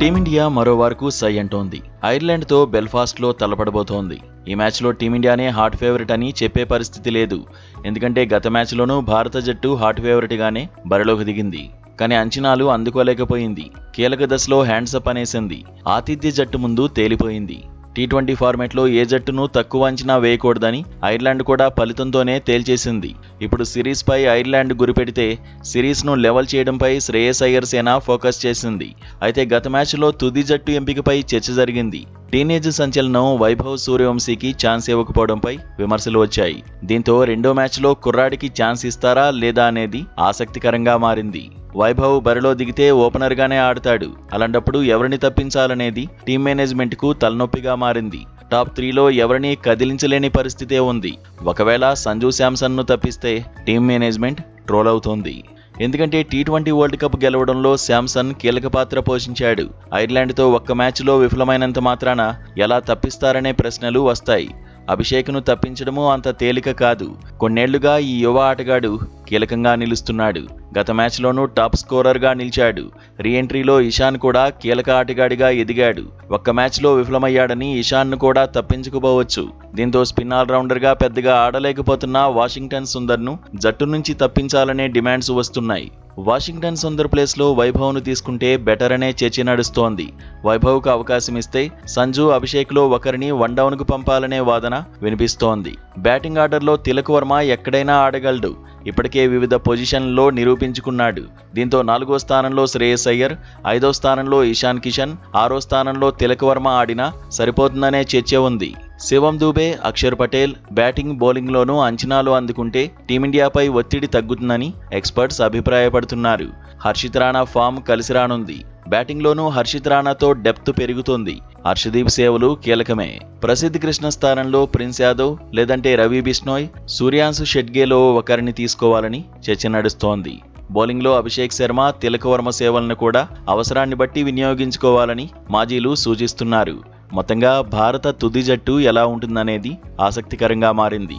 Team India మరో వరకు సై అంటోంది. ఐర్లాండ్తో బెల్ఫాస్ట్లో తలపడబోతోంది. ఈ మ్యాచ్లో టీమిండియానే హాట్ ఫేవరెట్ అని చెప్పే పరిస్థితి లేదు. ఎందుకంటే గత మ్యాచ్లోనూ భారత జట్టు హాట్ ఫేవరెట్గానే బరిలోకి దిగింది. కానీ అంచనాలు అందుకోలేకపోయింది. కీలక దశలో హ్యాండ్సప్ అనేసింది. ఆతిథ్య జట్టు ముందు తేలిపోయింది. టీ20 ఫార్మాట్లో ఏ జట్టును తక్కువ అంచనా వేయకూడదని ఐర్లాండ్ కూడా ఫలితంతోనే తేల్చేసింది. ఇప్పుడు సిరీస్పై ఐర్లాండ్ గురిపెడితే సిరీస్ను లెవెల్ చేయడంపై శ్రేయస్ అయ్యర్ సేన ఫోకస్ చేసింది. అయితే గత మ్యాచ్లో తుది జట్టు ఎంపికపై చర్చ జరిగింది. టీనేజ్ సంచలనం వైభవ్ సూర్యవంశీకి ఛాన్స్ ఇవ్వకపోవడంపై విమర్శలు వచ్చాయి. దీంతో రెండో మ్యాచ్లో కుర్రాడికి ఛాన్స్ ఇస్తారా లేదా అనేది ఆసక్తికరంగా మారింది. వైభవ్ బరిలో దిగితే ఓపెనర్గానే ఆడతాడు. అలాంటప్పుడు ఎవరిని తప్పించాలనేది టీం మేనేజ్మెంట్కు తలనొప్పిగా మారింది. టాప్ 3లో ఎవరిని కదిలించలేని పరిస్థితే ఉంది. ఒకవేళ సంజు శాంసన్ను తప్పిస్తే టీం మేనేజ్మెంట్ ట్రోల్ అవుతోంది. ఎందుకంటే టీ20 వరల్డ్ కప్ గెలవడంలో శాంసన్ కీలక పాత్ర పోషించాడు. ఐర్లాండ్తో ఒక్క మ్యాచ్లో విఫలమైనంత మాత్రాన ఎలా తప్పిస్తారనే ప్రశ్నలు వస్తాయి. అభిషేక్ను తప్పించడమూ అంత తేలిక కాదు. కొన్నేళ్లుగా ఈ యువ ఆటగాడు కీలకంగా నిలుస్తున్నాడు. గత మ్యాచ్లోనూ టాప్ స్కోరర్గా నిలిచాడు. రీఎంట్రీలో ఇషాన్ కూడా కీలక ఆటగాడిగా ఎదిగాడు. ఒక్క మ్యాచ్లో విఫలమయ్యాడని ఇషాన్ను కూడా తప్పించుకోవచ్చు. దీంతో స్పిన్ ఆల్రౌండర్గా పెద్దగా ఆడలేకపోతున్న వాషింగ్టన్ సుందర్ను జట్టు నుంచి తప్పించాలనే డిమాండ్స్ వస్తున్నాయి. వాషింగ్టన్ సుందర్ ప్లేస్లో వైభవ్ను తీసుకుంటే బెటర్ అనే చర్చ నడుస్తోంది. వైభవ్కు అవకాశం ఇస్తే సంజు, అభిషేక్లో ఒకరిని వన్డౌన్కు పంపాలనే వాదన వినిపిస్తోంది. బ్యాటింగ్ ఆర్డర్లో తిలక్ వర్మ ఎక్కడైనా ఆడగలడు. ఇప్పటికే వివిధ పొజిషన్లలో నిరూపించుకున్నాడు. దీంతో 4వ స్థానంలో శ్రేయస్ అయ్యర్, 5వ స్థానంలో ఇషాన్ కిషన్, 6వ స్థానంలో తిలక్ వర్మ ఆడినా సరిపోతుందనే చర్చ ఉంది. శివం దూబే, అక్షర్ పటేల్ బ్యాటింగ్, బౌలింగ్లోనూ అంచనాలు అందుకుంటే టీమిండియాపై ఒత్తిడి తగ్గుతుందని ఎక్స్పర్ట్స్ అభిప్రాయపడుతున్నారు. హర్షిత్ రాణా ఫామ్ కలిసి రానుంది. బ్యాటింగ్లోనూ హర్షిత్ రాణాతో డెప్త్ పెరుగుతోంది. హర్షదీప్ సేవలు కీలకమే. ప్రసిద్ధ్ కృష్ణ స్థానంలో ప్రిన్స్ యాదవ్ లేదంటే రవి బిష్నోయ్, సూర్యాంశు షెడ్గేలో ఒకరిని తీసుకోవాలని చర్చ నడుస్తోంది. బౌలింగ్లో అభిషేక్ శర్మ, తిలక్ వర్మ సేవలను కూడా అవసరాన్ని బట్టి వినియోగించుకోవాలని మాజీలు సూచిస్తున్నారు. మొత్తంగా భారత తుది జట్టు ఎలా ఉంటుందనేది ఆసక్తికరంగా మారింది.